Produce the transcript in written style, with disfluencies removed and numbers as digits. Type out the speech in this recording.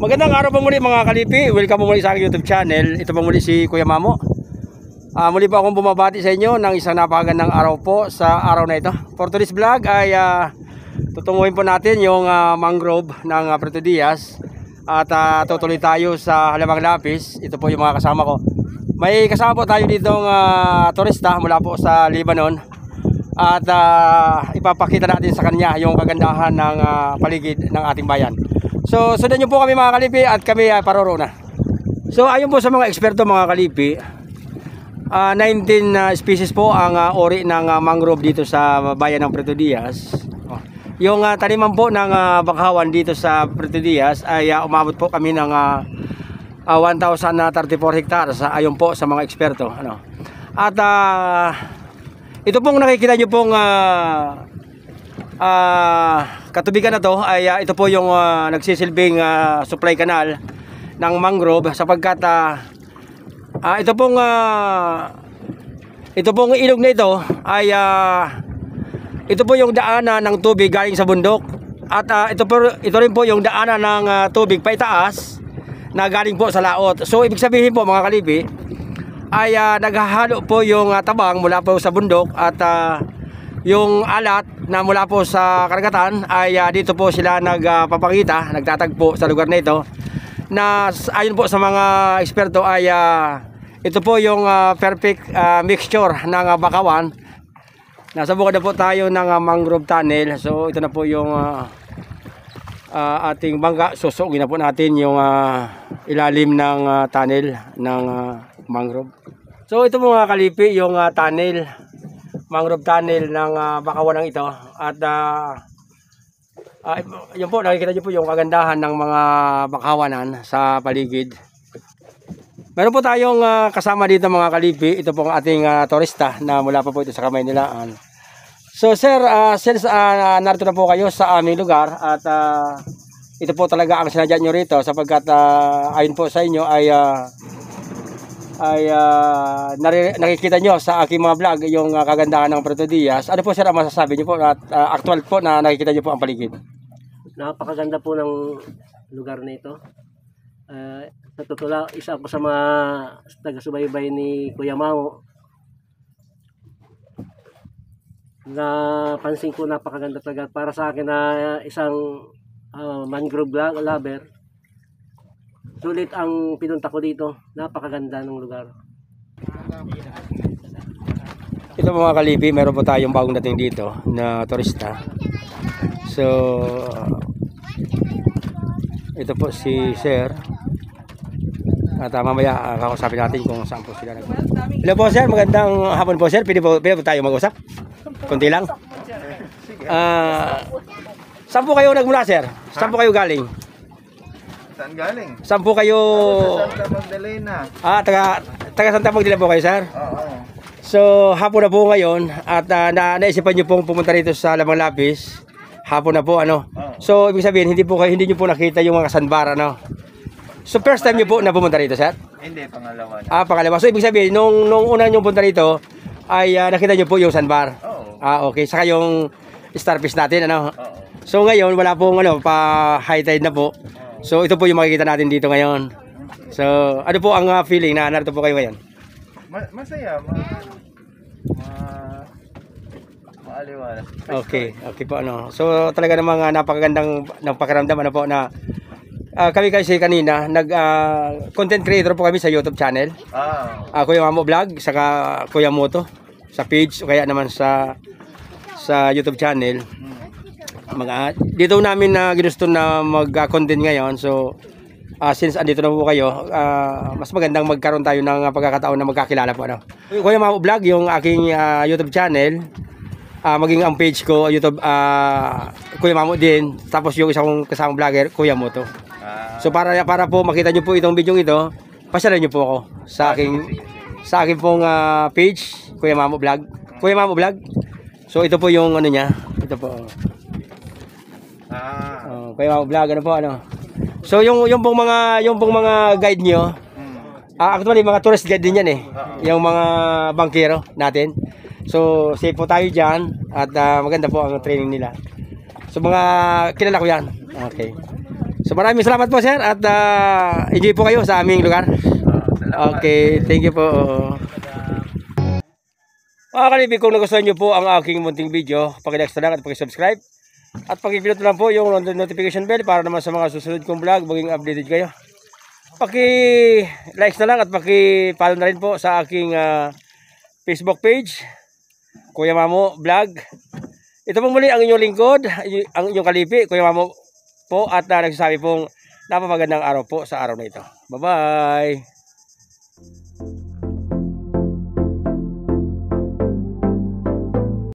Magandang araw po muli mga kalipi. Welcome po muli sa aking YouTube channel. Ito po muli si Kuya Mamo. Muli po akong bumabati sa inyo ng isang napakagandang araw po sa araw na ito. For today's vlog ay tutunguhin po natin yung mangrove ng Puerto Diaz. At tutuloy tayo sa Halamang Lapis. Ito po yung mga kasama ko. May kasama po tayo ditong turista mula po sa Lebanon. At ipapakita natin sa kanya yung kagandahan ng paligid ng ating bayan. So sundan nyo po kami mga kalipi at kami ay paroro na. So ayon po sa mga eksperto mga kalipi, 19 species po ang ori ng mangrove dito sa bayan ng Puerto Diaz. Yung taniman po ng bakawan dito sa Puerto Diaz ay umabot po kami ng 1,034 hectares ayon po sa mga eksperto. At ito pong nakikita nyo pong katubigan na to ay ito po yung nagsisilbing supply canal ng mangrove sapagkat ito pong ilog na ito ay ito po yung daanan ng tubig galing sa bundok at ito rin po yung daanan ng tubig paitaas na galing po sa laot. So ibig sabihin po mga kalipi ay naghahalo po yung tabang mula po sa bundok at yung alat na mula po sa karagatan ay dito po sila nagpapakita, nagtatagpo sa lugar na ito na ayon po sa mga eksperto ay ito po yung perfect mixture ng bakawan. Nasa bukod na po tayo ng mangrove tunnel. So ito na po yung ating bangka. Susugin na po natin yung ilalim ng tunnel ng mangrove. So ito po mga kalipi yung tunnel, mangrove tunnel ng bakawan ito. At yun po, nakikita nyo po yung kagandahan ng mga bakawanan sa paligid. Meron po tayong kasama dito mga kalipi. Ito po ang ating turista na mula pa po ito sa Kamaynilaan. So sir, since narito na po kayo sa aming lugar at ito po talaga ang sinadya nyo rito sapagkat ayon po sa inyo ay nakikita nyo sa aking mga vlog yung kagandahan ng Puerto Diaz. Ano po sir ang masasabi nyo po at actual po na nakikita nyo po ang paligid? Napakaganda po ng lugar na ito. Sa totoo, isa ako sa mga taga-subaybay ni Kuya Mamo. Napansin ko napakaganda talaga para sa akin na isang mangrove lover. Sulit ang pinunta ko dito. Napakaganda ng lugar. Ito mga kalipi, meron po tayong bagong dating dito na turista. So ito po si Sir. At mamaya kakausapin natin kung saan po sila nag. Hello po Sir, magandang hapon po Sir. Pwede po tayo mag-usap? Kunti lang. Saan po kayo nagmula Sir? Saan po kayo galing? Saan galing? Saan po kayo? Sa Santa Magdalena. Taga Santa Magdalena po kayo Sir? Oo. So hapon na po ngayon at naisipan niyo pong pumunta rito sa Halamang Lapis. Hapon na po ano. So ibig sabihin hindi niyo po nakita yung mga sandbar ano. So first time niyo po na pumunta rito, sir? Hindi, pangalawa na. Pangalawa. So ibig sabihin nung una niyo punta rito ay nakita niyo po yung sandbar. Oo. Okay. Saka yung starfish natin ano. Oo. So ngayon wala pong pa high tide na po. So ito po yung makikita natin dito ngayon. So ano po ang feeling na narito po kayo ngayon? Masaya, maaliwala. Okay po ano. So talaga namang napakagandang pakiramdam ano po na kami kasi kanina content creator po kami sa YouTube channel. Kuya Mamo Vlog saka Kuya Moto sa page o kaya naman sa YouTube channel. Dito namin ginusto na mag-content ngayon. So since andito na po kayo, mas magandang magkaroon tayo ng pagkakataon na magkakilala po ano. Kuya Mamo Vlog yung aking YouTube channel. Maging ang page ko YouTube Kuya Mamo din, tapos yung isang kasamang vlogger Kuya Moto. So para po makita niyo po itong video ito, pasyalan niyo po ako sa aking pong page Kuya Mamo Vlog. Kuya Mamo Vlog. So ito po yung ano niya. Ito po. Kuya Mamo Vlog ano po ano. So yung pong mga guide niyo. Actually mga tourist guide din yan eh. Yung mga bangkero natin. So safe po tayo diyan at maganda po ang training nila. So mga kilala ko yan. Okay. So maraming salamat po sir at enjoy po kayo sa aming lugar. Salamat. Okay, thank you po. Mga kalibig, kung nagustuhan nyo po ang aking munting video, paki-like na lang at paki-subscribe. At paki-click lang po yung notification bell para naman sa mga susunod kong vlog, maging updated kayo. Paki-like na lang at paki-follow na rin po sa aking Facebook page, Kuya Mamo Vlog. Ito pong muli ang inyong lingkod, ang inyong kalipi, Kuya Mamo po, at nagsasabi pong napapagandang araw po sa araw na ito. Bye-bye!